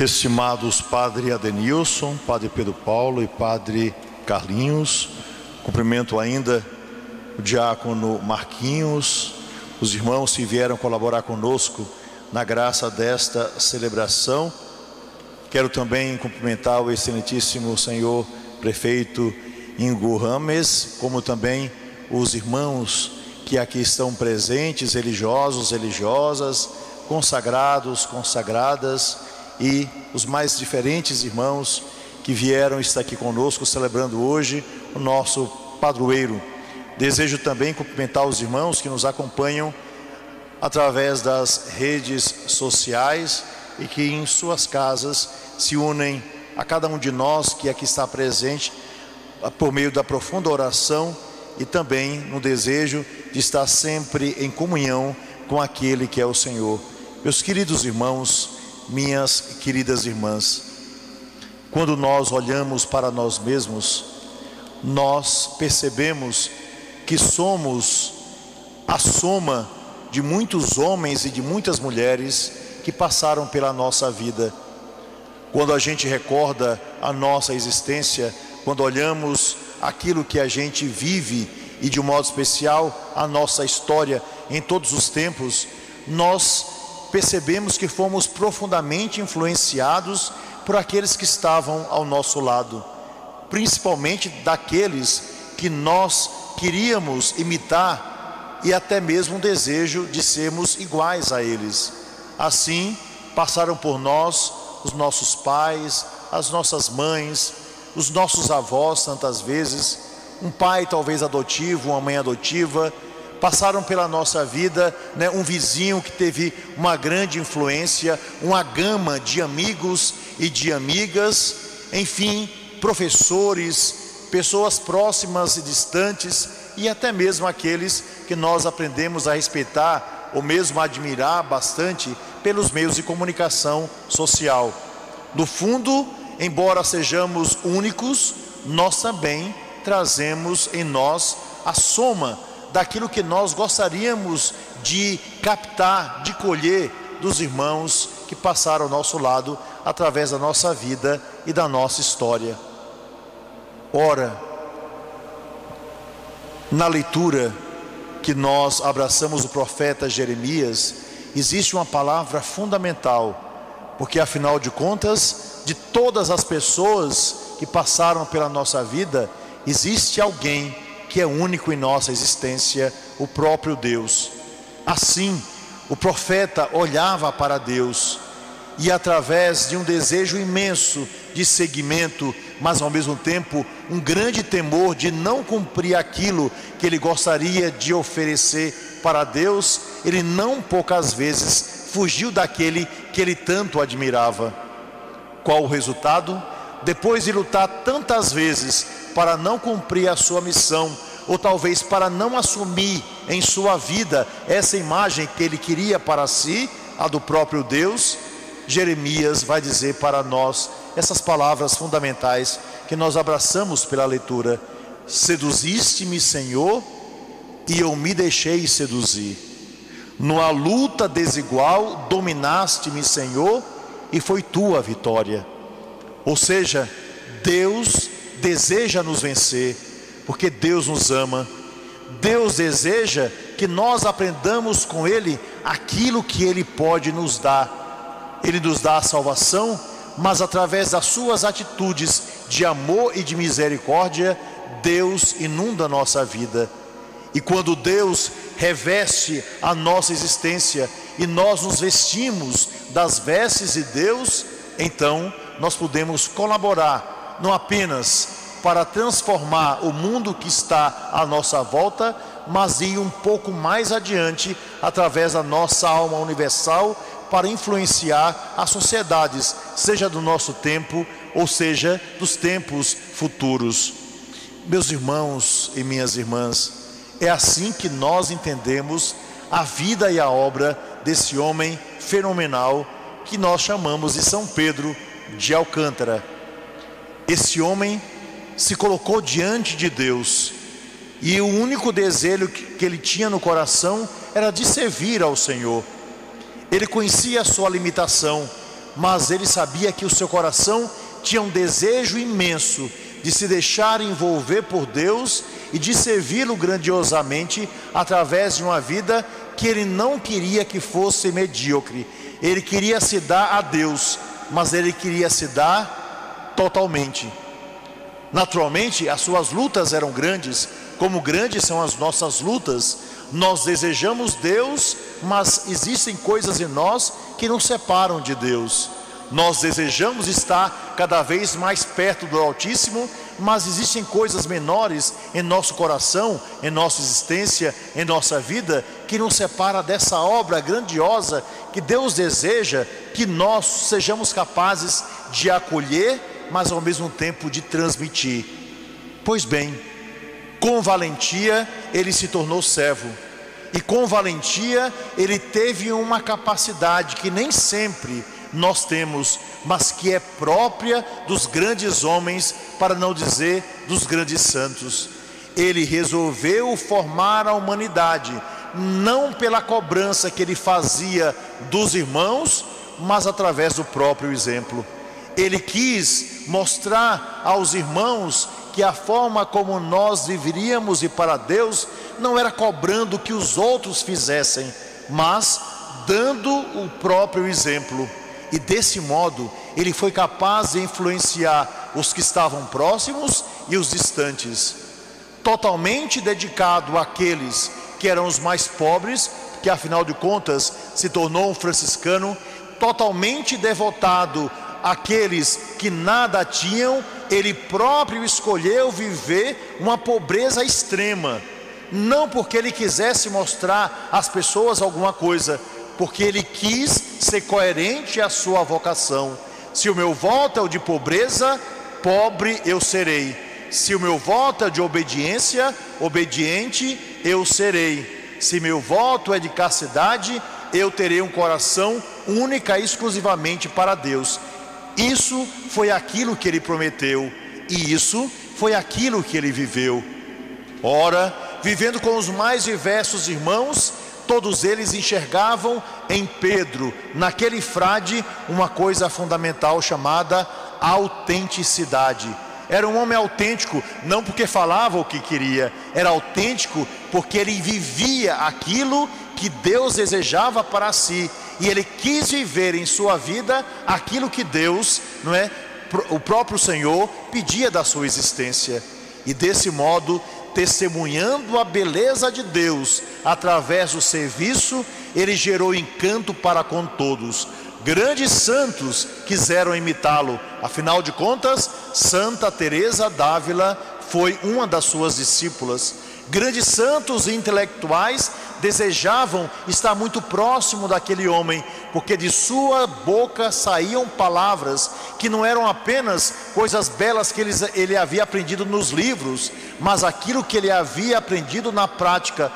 Estimados Padre Adenilson, Padre Pedro Paulo e Padre Carlinhos, cumprimento ainda o Diácono Marquinhos, os irmãos que vieram colaborar conosco na graça desta celebração. Quero também cumprimentar o excelentíssimo senhor prefeito Ingo Rames, como também os irmãos que aqui estão presentes, religiosos, religiosas, consagrados, consagradas, e os mais diferentes irmãos que vieram estar aqui conosco celebrando hoje o nosso padroeiro. Desejo também cumprimentar os irmãos que nos acompanham através das redes sociais e que em suas casas se unem a cada um de nós que aqui está presente por meio da profunda oração e também no desejo de estar sempre em comunhão com aquele que é o Senhor. Meus queridos irmãos, minhas queridas irmãs, quando nós olhamos para nós mesmos, nós percebemos que somos a soma de muitos homens e de muitas mulheres que passaram pela nossa vida. Quando a gente recorda a nossa existência, quando olhamos aquilo que a gente vive e de um modo especial a nossa história em todos os tempos, nós percebemos que fomos profundamente influenciados por aqueles que estavam ao nosso lado, principalmente daqueles que nós queríamos imitar e até mesmo um desejo de sermos iguais a eles. Assim, passaram por nós os nossos pais, as nossas mães, os nossos avós tantas vezes, um pai talvez adotivo, uma mãe adotiva, passaram pela nossa vida, um vizinho que teve uma grande influência, uma gama de amigos e de amigas, enfim, professores, pessoas próximas e distantes e até mesmo aqueles que nós aprendemos a respeitar ou mesmo a admirar bastante pelos meios de comunicação social. No fundo, embora sejamos únicos, nós também trazemos em nós a soma daquilo que nós gostaríamos de captar, de colher dos irmãos que passaram ao nosso lado através da nossa vida e da nossa história. Ora, na leitura que nós abraçamos o profeta Jeremias, existe uma palavra fundamental, porque afinal de contas, de todas as pessoas que passaram pela nossa vida, existe alguém que é único em nossa existência, o próprio Deus. Assim, o profeta olhava para Deus e através de um desejo imenso de seguimento, mas ao mesmo tempo um grande temor de não cumprir aquilo que ele gostaria de oferecer para Deus, ele não poucas vezes fugiu daquele que ele tanto admirava. Qual o resultado? Depois de lutar tantas vezes para não cumprir a sua missão, ou talvez para não assumir em sua vida essa imagem que ele queria para si, a do próprio Deus, Jeremias vai dizer para nós essas palavras fundamentais que nós abraçamos pela leitura: seduziste-me, Senhor, e eu me deixei seduzir. Numa luta desigual, dominaste-me, Senhor, e foi tua vitória. Ou seja, Deus deseja nos vencer, porque Deus nos ama. Deus deseja que nós aprendamos com Ele aquilo que Ele pode nos dar. Ele nos dá a salvação, mas através das suas atitudes de amor e de misericórdia, Deus inunda a nossa vida. E quando Deus reveste a nossa existência e nós nos vestimos das vestes de Deus, então nós podemos colaborar, não apenas para transformar o mundo que está à nossa volta, mas ir um pouco mais adiante através da nossa alma universal para influenciar as sociedades, seja do nosso tempo ou seja dos tempos futuros. Meus irmãos e minhas irmãs, é assim que nós entendemos a vida e a obra desse homem fenomenal que nós chamamos de São Pedro de Alcântara. Esse homem se colocou diante de Deus e o único desejo que ele tinha no coração era de servir ao Senhor. Ele conhecia a sua limitação, mas ele sabia que o seu coração tinha um desejo imenso de se deixar envolver por Deus e de servi-lo grandiosamente através de uma vida que ele não queria que fosse medíocre. Ele queria se dar a Deus, mas ele queria se dar totalmente. Naturalmente, as suas lutas eram grandes, como grandes são as nossas lutas. Nós desejamos Deus, mas existem coisas em nós que nos separam de Deus. Nós desejamos estar cada vez mais perto do Altíssimo, mas existem coisas menores em nosso coração, em nossa existência, em nossa vida, que nos separa dessa obra grandiosa que Deus deseja que nós sejamos capazes de acolher, mas ao mesmo tempo de transmitir. Pois bem, com valentia ele se tornou servo, e com valentia ele teve uma capacidade que nem sempre nós temos, mas que é própria dos grandes homens, para não dizer dos grandes santos. Ele resolveu formar a humanidade, não pela cobrança que ele fazia dos irmãos, mas através do próprio exemplo. Ele quis mostrar aos irmãos que a forma como nós viveríamos e para Deus não era cobrando que os outros fizessem, mas dando o próprio exemplo. E desse modo ele foi capaz de influenciar os que estavam próximos e os distantes. Totalmente dedicado àqueles que eram os mais pobres, que afinal de contas se tornou um franciscano, totalmente devotado àqueles que nada tinham, ele próprio escolheu viver uma pobreza extrema, não porque ele quisesse mostrar às pessoas alguma coisa, porque ele quis ser coerente à sua vocação. Se o meu voto é o de pobreza, pobre eu serei. Se o meu voto é de obediência, obediente eu serei. Se meu voto é de castidade, eu terei um coração única e exclusivamente para Deus. Isso foi aquilo que ele prometeu, e isso foi aquilo que ele viveu. Ora, vivendo com os mais diversos irmãos, todos eles enxergavam em Pedro, naquele frade, uma coisa fundamental chamada autenticidade. Era um homem autêntico, não porque falava o que queria, era autêntico porque ele vivia aquilo que Deus desejava para si, e ele quis viver em sua vida aquilo que Deus, o próprio Senhor pedia da sua existência. E desse modo, testemunhando a beleza de Deus através do serviço, ele gerou encanto para com todos. Grandes santos quiseram imitá-lo. Afinal de contas, Santa Teresa d'Ávila foi uma das suas discípulas. Grandes santos e intelectuais desejavam estar muito próximo daquele homem, porque de sua boca saíam palavras que não eram apenas coisas belas que ele havia aprendido nos livros, mas aquilo que ele havia aprendido na prática,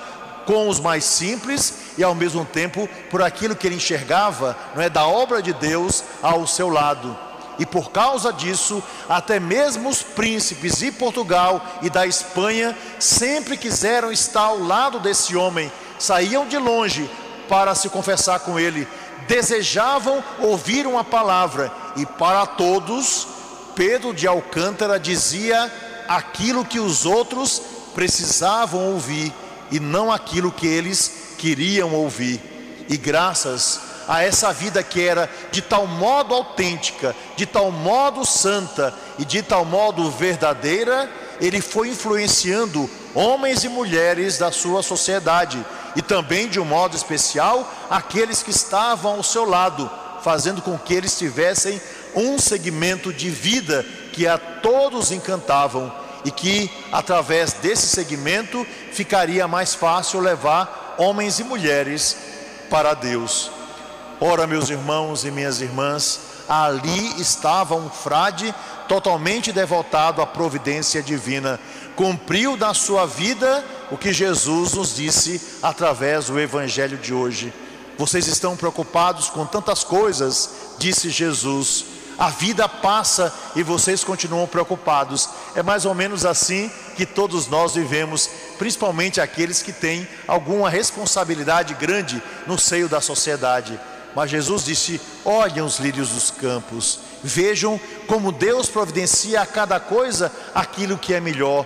com os mais simples, e ao mesmo tempo por aquilo que ele enxergava, da obra de Deus ao seu lado. E por causa disso, até mesmo os príncipes de Portugal e da Espanha sempre quiseram estar ao lado desse homem, saíam de longe para se confessar com ele, desejavam ouvir uma palavra, e para todos, Pedro de Alcântara dizia aquilo que os outros precisavam ouvir, e não aquilo que eles queriam ouvir. E graças a essa vida que era de tal modo autêntica, de tal modo santa e de tal modo verdadeira, ele foi influenciando homens e mulheres da sua sociedade, e também de um modo especial aqueles que estavam ao seu lado, fazendo com que eles tivessem um segmento de vida que a todos encantavam, e que através desse segmento ficaria mais fácil levar homens e mulheres para Deus. Ora, meus irmãos e minhas irmãs, ali estava um frade totalmente devotado à providência divina. Cumpriu na sua vida o que Jesus nos disse através do Evangelho de hoje. Vocês estão preocupados com tantas coisas, disse Jesus. A vida passa e vocês continuam preocupados. É mais ou menos assim que todos nós vivemos, principalmente aqueles que têm alguma responsabilidade grande no seio da sociedade. Mas Jesus disse: olhem os lírios dos campos, vejam como Deus providencia a cada coisa aquilo que é melhor.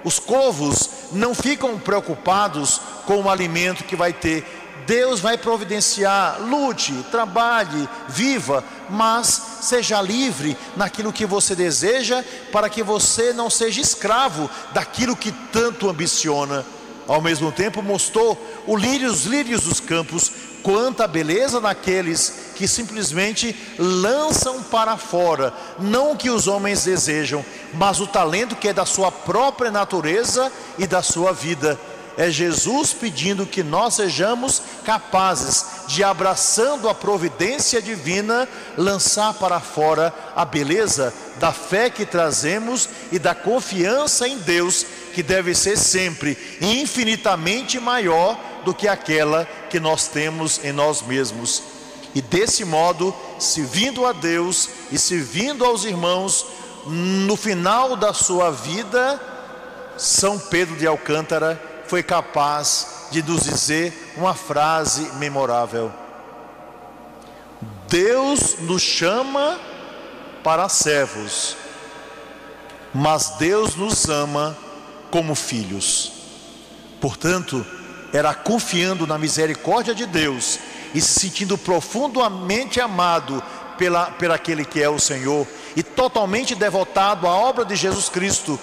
Os corvos não ficam preocupados com o alimento que vai ter. Deus vai providenciar. Lute, trabalhe, viva, mas seja livre naquilo que você deseja, para que você não seja escravo daquilo que tanto ambiciona. Ao mesmo tempo mostrou os lírios dos campos, quanta beleza naqueles que simplesmente lançam para fora, não o que os homens desejam, mas o talento que é da sua própria natureza e da sua vida. É Jesus pedindo que nós sejamos capazes de, abraçando a providência divina, lançar para fora a beleza da fé que trazemos e da confiança em Deus, que deve ser sempre infinitamente maior do que aquela que nós temos em nós mesmos. E desse modo, servindo a Deus e servindo aos irmãos, no final da sua vida, São Pedro de Alcântara foi capaz de nos dizer uma frase memorável: Deus nos chama para servos, mas Deus nos ama como filhos. Portanto, era confiando na misericórdia de Deus e se sentindo profundamente amado pela aquele que é o Senhor, e totalmente devotado à obra de Jesus Cristo,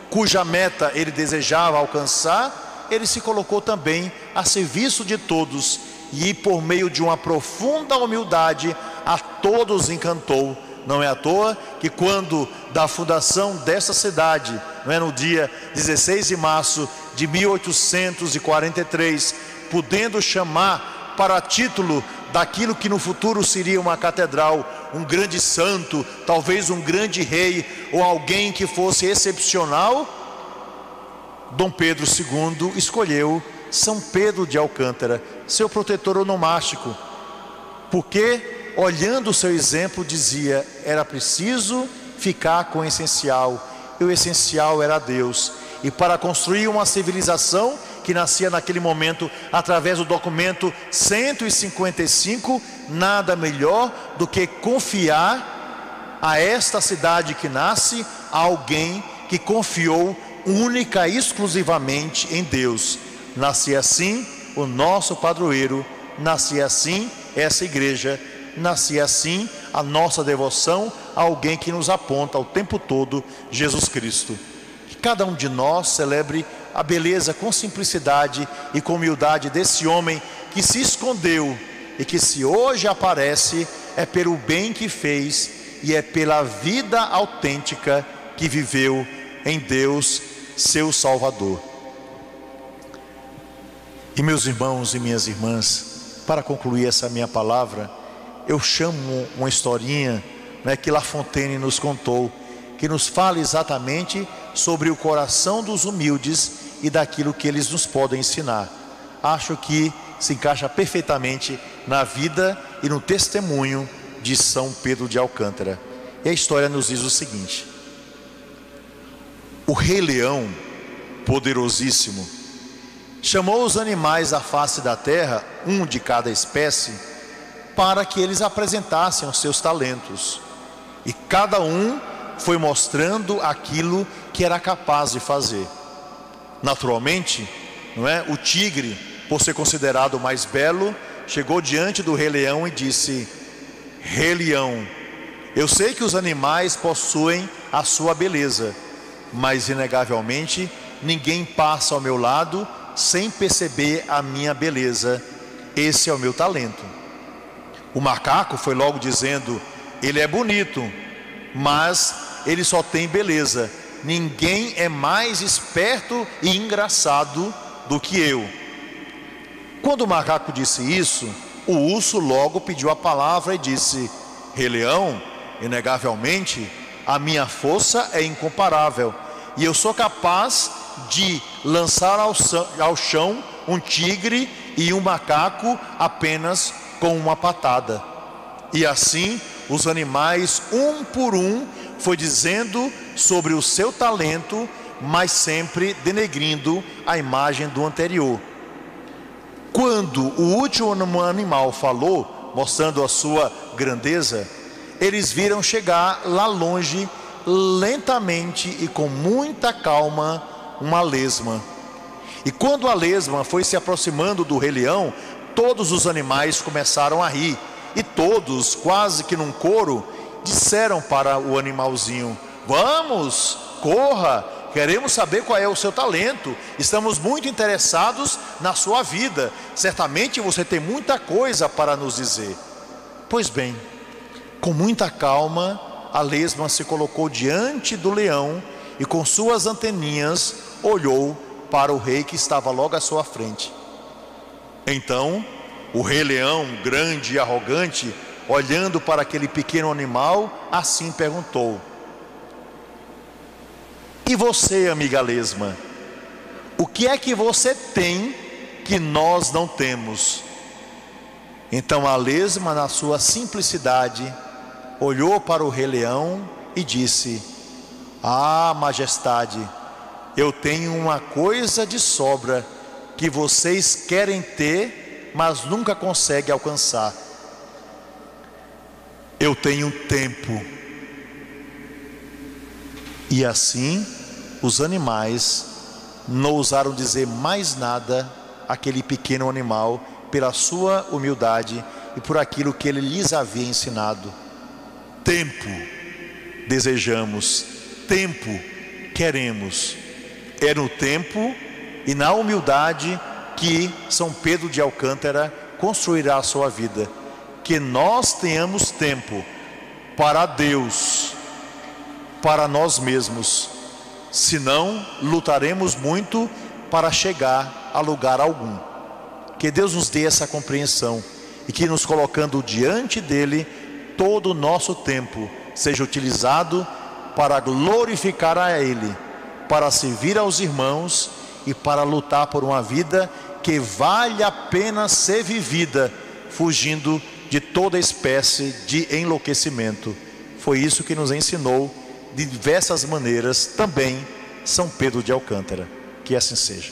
cuja meta ele desejava alcançar, ele se colocou também a serviço de todos, e por meio de uma profunda humildade a todos encantou. Não é à toa que quando da fundação dessa cidade, no dia 16 de março de 1843, podendo chamar para título daquilo que no futuro seria uma catedral, um grande santo, talvez um grande rei, ou alguém que fosse excepcional, Dom Pedro II escolheu São Pedro de Alcântara, seu protetor onomástico, porque, olhando o seu exemplo, dizia: era preciso ficar com o essencial, e o essencial era Deus. E para construir uma civilização que nascia naquele momento através do documento 155, nada melhor do que confiar a esta cidade que nasce a alguém que confiou única e exclusivamente em Deus. Nascia assim o nosso padroeiro, nascia assim essa igreja, nascia assim a nossa devoção a alguém que nos aponta o tempo todo, Jesus Cristo. Que cada um de nós celebre a beleza com simplicidade e com humildade desse homem que se escondeu e que, se hoje aparece, é pelo bem que fez e é pela vida autêntica que viveu em Deus, seu Salvador. E meus irmãos e minhas irmãs, para concluir essa minha palavra, eu chamo uma historinha, que La Fontaine nos contou, que nos fala exatamente sobre o coração dos humildes e daquilo que eles nos podem ensinar. Acho que se encaixa perfeitamente na vida e no testemunho de São Pedro de Alcântara. E a história nos diz o seguinte: o Rei Leão, poderosíssimo, chamou os animais à face da terra, um de cada espécie, para que eles apresentassem os seus talentos. E cada um foi mostrando aquilo que era capaz de fazer. Naturalmente, o tigre, por ser considerado o mais belo, chegou diante do Rei Leão e disse: Rei Leão, eu sei que os animais possuem a sua beleza, mas inegavelmente ninguém passa ao meu lado sem perceber a minha beleza. Esse é o meu talento. O macaco foi logo dizendo: ele é bonito, mas ele só tem beleza. Ninguém é mais esperto e engraçado do que eu. Quando o macaco disse isso, o urso logo pediu a palavra e disse: Rei Leão, inegavelmente a minha força é incomparável, e eu sou capaz de lançar ao chão um tigre e um macaco apenas com uma patada. E assim os animais, um por um, foi dizendo sobre o seu talento, mas sempre denegrindo a imagem do anterior. Quando o último animal falou, mostrando a sua grandeza, eles viram chegar lá longe, lentamente e com muita calma, uma lesma. E quando a lesma foi se aproximando do Rei Leão, todos os animais começaram a rir. E todos, quase que num coro, disseram para o animalzinho: vamos, corra, queremos saber qual é o seu talento, estamos muito interessados na sua vida, certamente você tem muita coisa para nos dizer. Pois bem, com muita calma, a lesma se colocou diante do leão e com suas anteninhas olhou para o rei que estava logo à sua frente. Então o Rei Leão, grande e arrogante, olhando para aquele pequeno animal, assim perguntou: e você, amiga lesma, o que é que você tem que nós não temos? Então a lesma, na sua simplicidade, olhou para o Rei Leão e disse: ah, majestade, eu tenho uma coisa de sobra que vocês querem ter, mas nunca conseguem alcançar. Eu tenho tempo. E assim os animais não ousaram dizer mais nada àquele pequeno animal, pela sua humildade e por aquilo que ele lhes havia ensinado. Tempo desejamos, tempo queremos. É no tempo e na humildade que São Pedro de Alcântara construirá a sua vida. Que nós tenhamos tempo para Deus, para nós mesmos, senão lutaremos muito para chegar a lugar algum. Que Deus nos dê essa compreensão e que, nos colocando diante dele, todo o nosso tempo seja utilizado para glorificar a Ele, para servir aos irmãos e para lutar por uma vida que vale a pena ser vivida, fugindo de toda espécie de enlouquecimento. Foi isso que nos ensinou de diversas maneiras também São Pedro de Alcântara. Que assim seja.